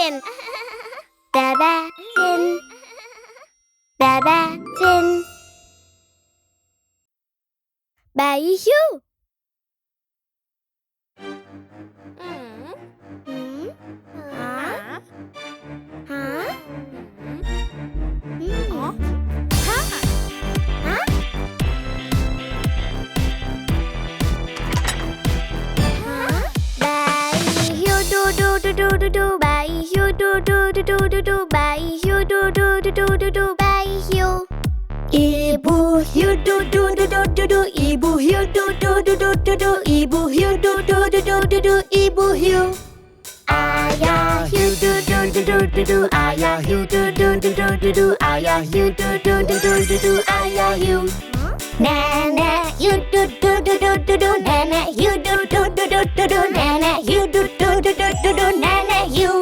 Jin. Baba Jin. Baba Jin. Bayi hiu. Hah? Hah? Oh? Hah? Hah? Bayi hiu du du du du du du. Bayi hiu du du du du du du. Bayi hiu du du du du du du. Bayi hiu. Ibu hiu du du du du du du. Ibu hiu du du du du du du. Ibu hiu du du du du du du. Ibu hiu. Ayah hiu du du du du du du. Ayah hiu du du du du du du. Ayah hiu du du du du du du. Ayah hiu. Nenek hiu du du du du du du. Nenek hiu du du du du du du. Nenek hiu du du du du du du. Nenek hiu.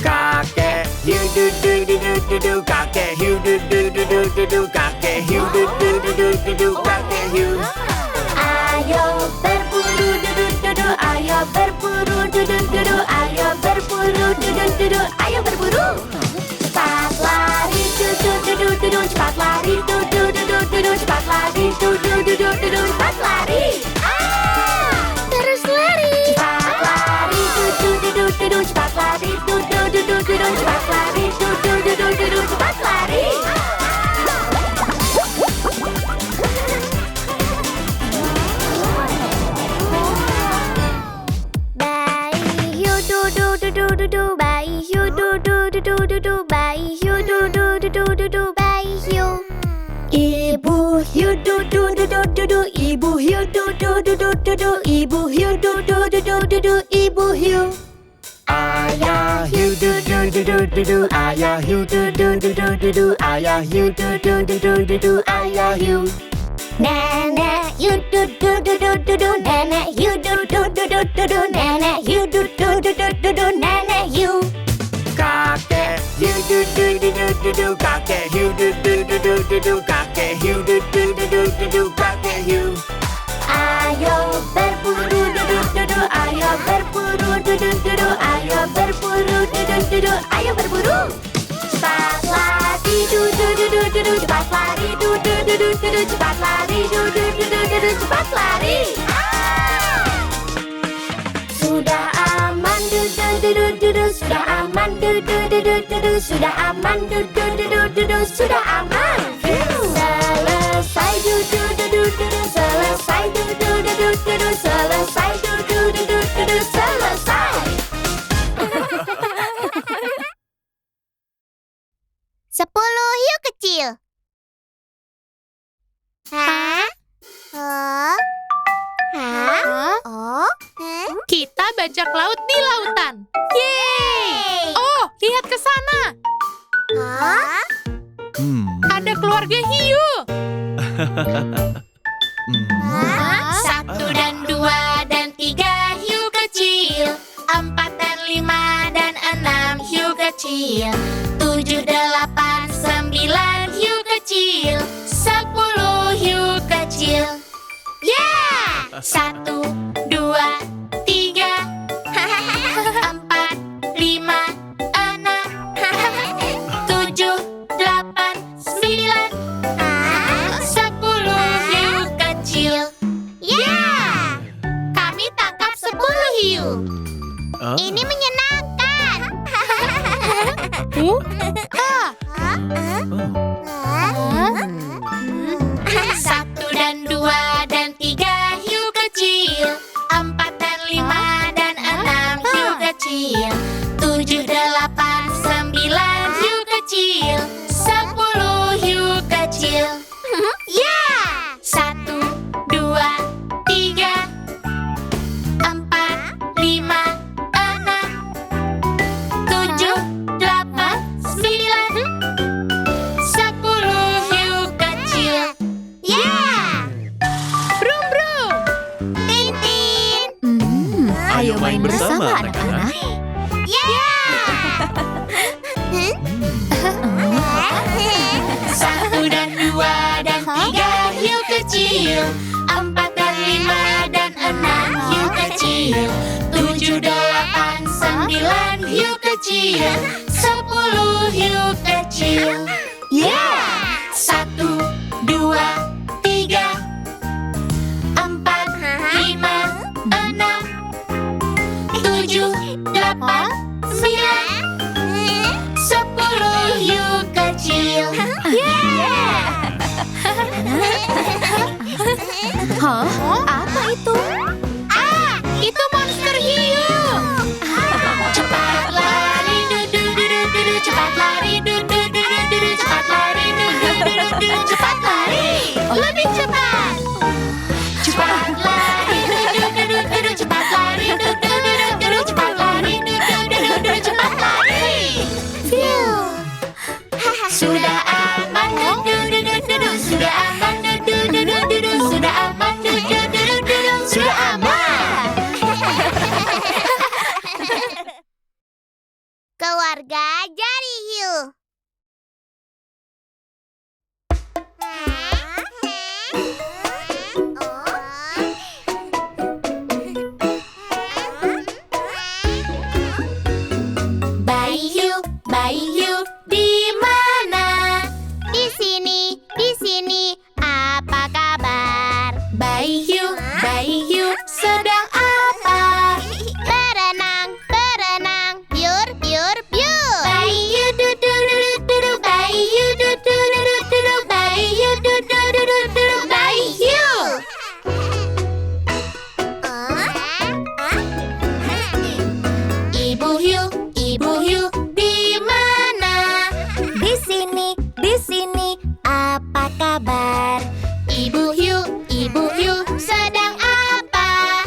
Kakek hiu du du du du du du. Kakek hiu du du du du du du. Kakek hiu du du du du du du. Kakek hiu. Ayo berburu du du du du. Ayo berburu du du du du. Ayo berburu du du du du. Ayo berburu. Cepat lari du du du du du du. Cepat lari du du du du du du. Cepat lari du du du du du du. Cepat lari. Terus lari. Cepat lari du du du du du du. Cepat lari du du du du du du. Cepat lari du du du du du du. Cepat lari. Bayi hiu du du du du du du. Bayi hiu du du du du du du. Bayi hiu du du du du du du. Bayi hiu. Ibu hiu du du du du du du. Ibu hiu du du du du du du. Ibu hiu du du du du du du. Ibu hiu. Ayah hiu du du du du du du. Ayah hiu du du du du du du. Ayah hiu du du du du du du. Ayah hiu. Nenek hiu du du du du du du. Nenek hiu du du du du du du. Nenek hiu du du du du du du. Nenek hiu. Kakek hiu du du du du du du. Kakek hiu du du du du du du. Kakek hiu du du du du du du. Kakek hiu. Ayo berburu du du du du. Ayo berburu du du du du. Ayo berburu du du du du. Ayo berburu. Cepat lari du du du du du du. Cepat lari du du du du du du. Cepat lari du du du du du du. Cepat lari. Sudah aman du du du du du du. Sudah aman du du du du du du. Sudah aman du du du du du du. Sudah aman. Selesai du du du du du du. Selesai du du du du du du. Selesai du du du du du du. Selesai. Sepuluh hiu kecil. Hah? Oh? Hah? Oh? Kita bajak laut di lautan. Yeay! Oh, lihat ke sana. Hah? Ada keluarga hiu. Hah? 1 dan 2 dan 3 hiu kecil. 4 dan 5 dan 6 hiu kecil. 7, 8, 9 hiu kecil. 10 hiu kecil. Yeah! 1, 2, 3, 4, 5, 6, 7, 8, 9, 10 hiu kecil. Yeah! Kami tangkap 10 hiu. Ini menyenangkan. Satu dan 2 dan 3 hiu kecil. 4 dan 5 dan 6 hiu kecil. 7, 8, 9 hiu kecil. 10 hiu kecil. Ya! 1, 2, 3, 4, 5, 6, 7, 8, 9, 10 hiu kecil. Ya! Brum brum. Tintin. Ayo main bersama anak-anak. hiu kecil, 10 hiu kecil. Yeah! 1, 2, 3, 4, 5, 6, 7, 8, 9, 10 hiu kecil. Hah? Apa itu? Itu monster hiu. Cepat lari, du-du-du-du-du, cepat lari, du-du-du-du-du, cepat lari, du-du-du-du-du, cepat lari. Lebih cepat. Cepat lari, du-du-du-du-du, cepat lari, du-du-du-du-du, cepat lari, du-du-du-du-du, cepat lari. Sudah aman, du-du-du-du-du, sudah aman, du-du-du-du-du, sudah aman, du-du-du-du-du, sudah aman. Keluarga Jari Hiu. Bayi hiu, di mana? Di sini, apa kabar? Bayi hiu, sedang apa? Berenang, biur, biur, biur. Bayi hiu, du-du-du-du-du, bayi hiu, du-du-du-du-du, bayi hiu, du-du-du-du-du, bayi hiu. Ibu hiu, di mana? Di sini, apa kabar? Ibu hiu, sedang apa?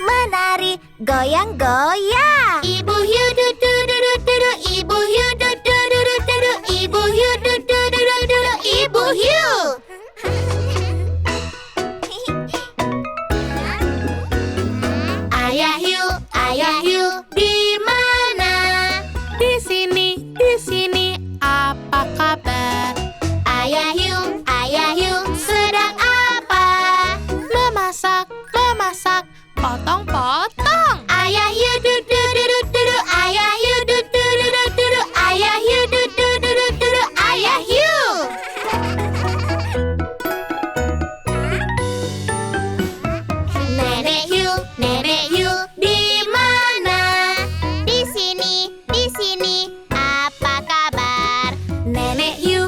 Menari, goyang-goyang. Ibu hiu, du-du-du-du-du, ibu hiu, du-du-du-du-du, ibu hiu, du-du-du-du-du, ibu hiu. Ayah hiu, di mana? Di sini, apa kabar? Ayah hiu, sedang apa? Memasak, potong-potong. Ayah hiu, du-du-du-du-du, ayah hiu, du-du-du-du-du, ayah hiu, du-du-du-du-du, ayah hiu. Nenek hiu, di mana? Di sini, apa kabar? Nenek hiu,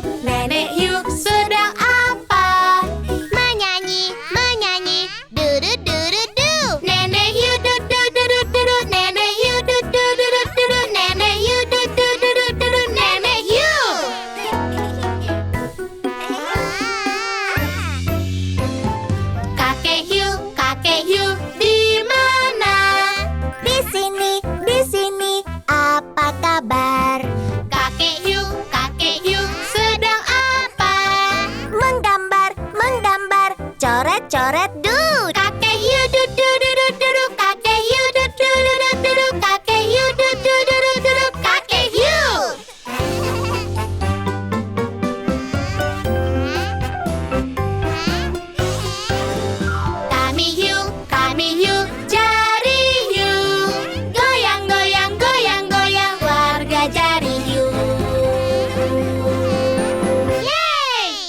sedang apa? Menyanyi, du-du-du-du-du. Nenek hiu, du-du-du-du-du, nenek hiu, du-du-du-du-du, nenek hiu, du-du-du-du-du, nenek hiu. Kakek hiu, di mana? Di sini, apa kabar? Kakek hiu, sedang apa? Menggambar, coret-coret dud. Kakek hiu, du-du-du-du-du, kakek hiu, du-du-du-du-du, kakek hiu, du-du-du-du-du, kakek hiu. Kami hiu, jari hiu. Goyang-goyang, goyang-goyang, warga jari hiu. Yeay!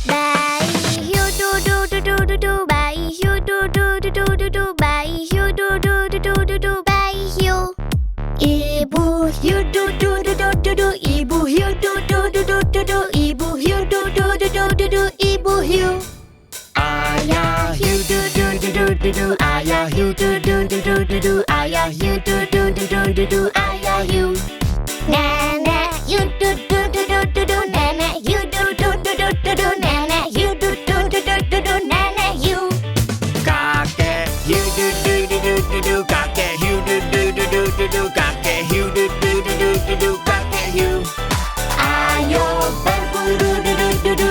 Bayi hiu, du-du-du-du-du-du, bayi hiu, du-du-du-du-du-du, bayi hiu, du-du-du-du-du-du, bayi hiu. Ibu hiu, du-du-du-du-du-du, ibu hiu, du-du-du-du-du-du, ibu hiu, du-du-du-du-du-du, ibu hiu. Ayah hiu, du-du-du-du-du-du, ayah hiu, du-du-du-du-du-du, ayah hiu, du-du-du-du-du-du, ayah hiu. Nenek hiu, du-du-du-du-du-du, nenek hiu, du-du-du-du-du-du, nenek hiu, du-du-du-du-du-du, nenek hiu. Kakek hiu, du-du-du-du-du-du, kakek hiu, du-du-du-du-du-du, kakek hiu, du-du-du-du-du-du, kakek hiu. Ayo berburu, du-du-du-du,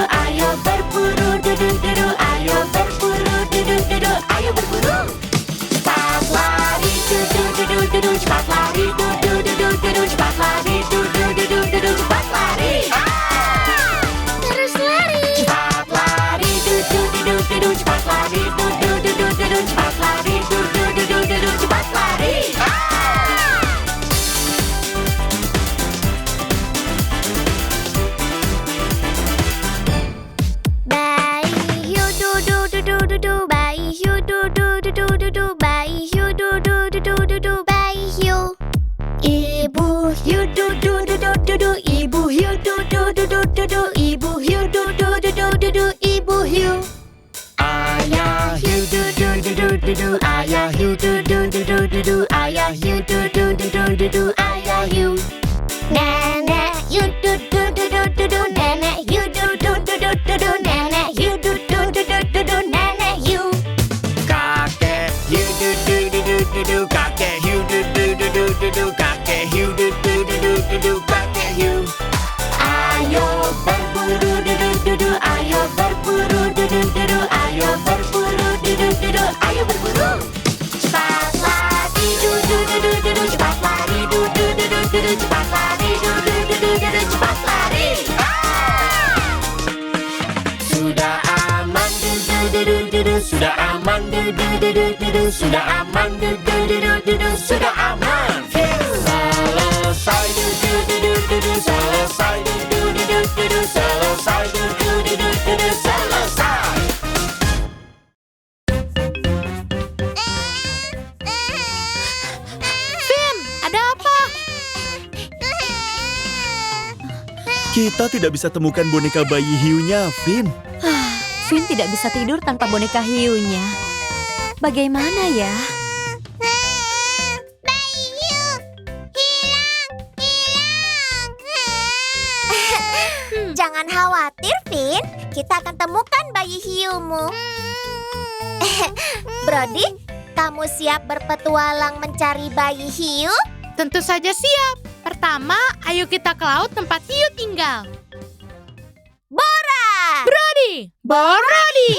du, Ibu hiu du du du du du du, Ibu hiu. Ayah hiu du du du du du du, ayah hiu du du du du du du, ayah hiu du du du du du du, ayah hiu. Nenek hiu du du du du du du, nenek hiu du du du du du du, nenek hiu du du du du du du, nenek hiu. Kakek hiu du du du du du du, kakek hiu du du du du du du, kakek hiu du du du du du du, kakek hiu. Ayo berburu du du du du, ayo berburu du du du du, ayo berburu du du du du, ayo berburu. Cepat lari du du du du du du, cepat lari du du du du du du, cepat lari du du du du du du, cepat lari. Sudah aman du du du du du du, sudah aman du du du du du du, sudah aman du du du du du du, sudah aman. Selesai du du du du du du, selesai du du du du du du, selesai du du du du du du, selesai. Finn, ada apa? Kita tidak bisa temukan boneka bayi hiunya, Finn. Finn tidak bisa tidur tanpa boneka hiunya. Bagaimana ya? Bayi hiu hilang. Jangan khawatir, Finn. Kita akan temukan bayi hiumu. Brody, kamu siap berpetualang mencari bayi hiu? Tentu saja siap. Pertama, ayo kita ke laut tempat hiu tinggal. Bora! Brody! Brody!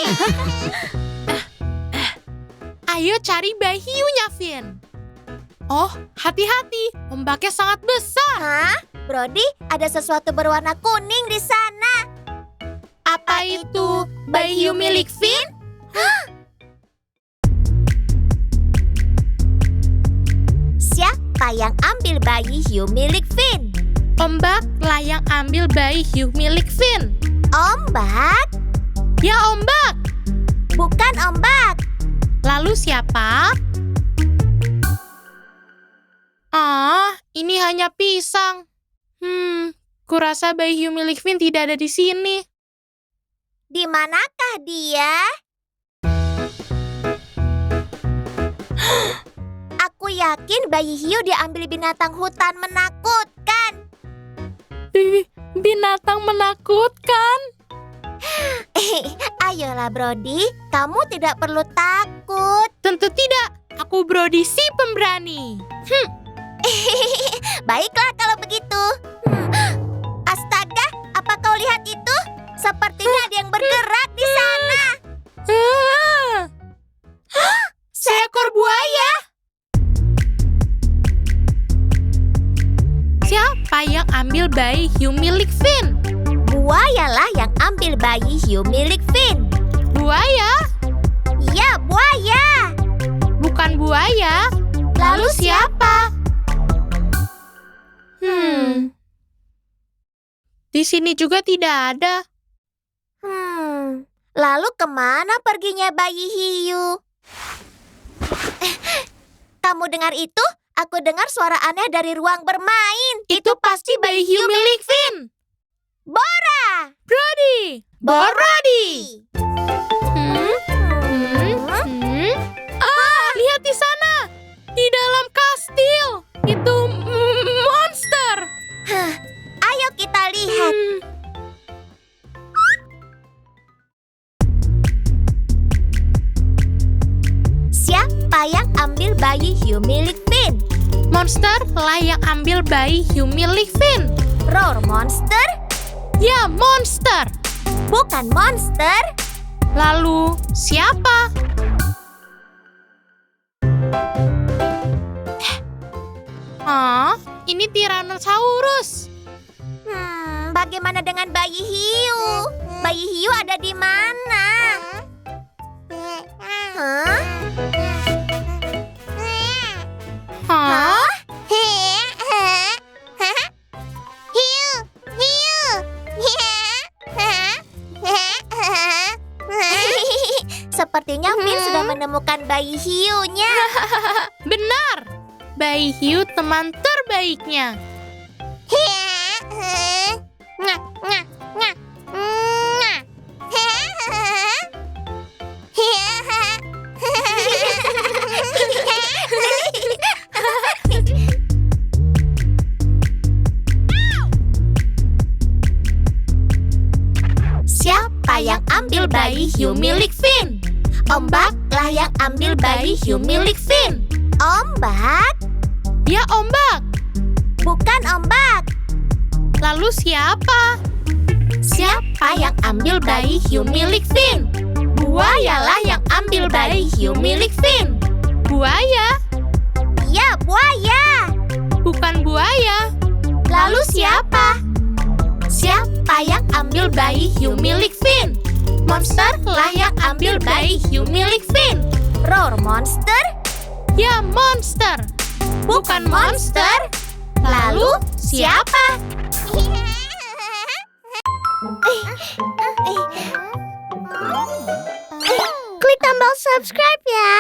Ayo cari bayi hiunya, Finn. Oh, hati-hati. Ombaknya sangat besar. Hah? Brody, ada sesuatu berwarna kuning di sana. Apa itu bayi hiu milik Finn? Siapa yang ambil bayi hiu milik Finn? Ombaklah yang ambil bayi hiu milik Finn. Ombak? Ya, ombak. Bukan ombak. Lalu siapa? Ah, ini hanya pisang. Kurasa bayi hiu milik Finn tidak ada di sini. Di manakah dia? Aku yakin bayi hiu diambil binatang hutan menakutkan. Binatang menakutkan. Ayolah Brody, kamu tidak perlu takut. Tentu tidak. Aku Brody si pemberani. Baiklah kalau begitu. Astaga, apa kau lihat itu? Sepertinya ada yang bergerak di sana. Seekor buaya. Siapa yang ambil bayi hiu milik Finn? Buayalah yang ambil bayi hiu milik Finn. Buaya? Ya, buaya. Bukan buaya. Lalu siapa? Di sini juga tidak ada. Lalu kemana perginya bayi hiu? Kamu dengar itu? Aku dengar suara aneh dari ruang bermain. Itu pasti bayi hiu milik Finn. Bora! Brody! Brody! Lihat di sana! Di dalam kastil! Itu monster! Ayo kita lihat. Siapa yang ambil bayi hiu milik Finn? Monster lah yang ambil bayi hiu milik Finn. Roar monster? Ya, monster! Bukan monster. Lalu, siapa? Ini Tyrannosaurus. Bagaimana dengan bayi hiu? Bayi hiu ada di mana? Sepertinya Finn sudah menemukan bayi hiunya. Benar, bayi hiu teman terbaiknya. Siapa yang ambil bayi hiu milik Finn? Ombaklah yang ambil bayi hiu milik Finn. Ombak? Ya, ombak. Bukan ombak. Lalu siapa? Siapa yang ambil bayi hiu milik Finn? Buayalah yang ambil bayi hiu milik Finn. Buaya? Ya, buaya. Bukan buaya. Lalu siapa? Siapa yang ambil bayi hiu milik Finn? Monster lah yang ambil bayi hiu milik Finn. Roar monster? Ya, monster. Bukan monster. Lalu siapa? Klik tombol subscribe ya.